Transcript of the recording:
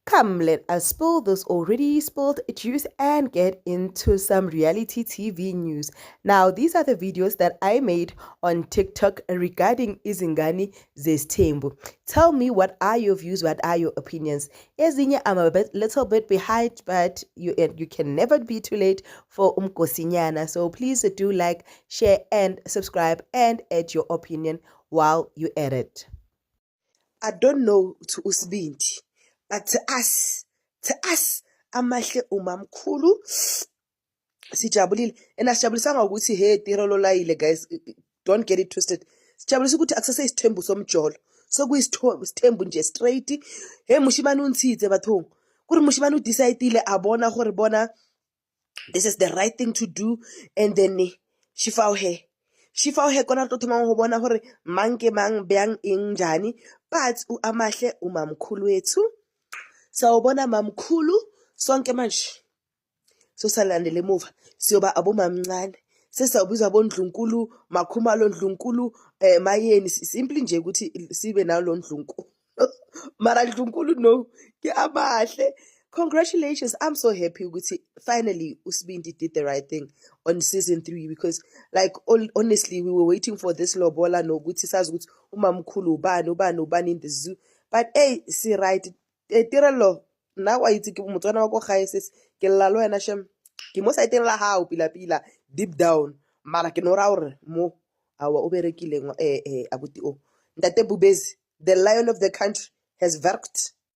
Come, let us spill this already spilled juice and get into some reality TV news. Now, these are the videos that I made on TikTok regarding Izingani Zestembu. Tell me, what are your views? What are your opinions? Ezinye, I'm little bit behind, but you can never be too late for Umkosinyana. So please do like, share, and subscribe, and add your opinion while you edit. I don't know to Usbindi, but to us, amahle umamkhulu sijabulile. And asijabulisanga ukuthi hey tirolo layile guys, don't get it twisted. Sijabulisa ukuthi akusase isithembu somjolo. Sokuyisithembu nje straight. Hey mushimane untshitse bathong. Kuri mushimane udecidile abona gore bona this is the right thing to do, and then she found her. She found her kona to thoma go bona gore mang ke mang bjang eng njani, but amahle umamkhulu wethu. Sawubona mamkhulu sonke manje. Sosalandele emuva siyoba abomamncane, sesawubizwa boNdlunkulu, Makhumalo Ndlunkulu, mayeni, simply nje ukuthi sibe nalo Ndlunkulu. Mara Ndlunkulu no, ke amahle. Congratulations, I'm so happy ukuthi finally Usbindi did the right thing on season 3, because like honestly we were waiting for this lobola nokuthi sazi ukuthi umamkhulu ubani in the zoo, but hey si right tirelo na wa itse ke motswana wa go gae ses ke lla lo wena shem ke mo saiteng la hao pila deep down, mara ke no ra hore mo awa o berekile abuti o ntate Bubezi, the lion of the country, has worked.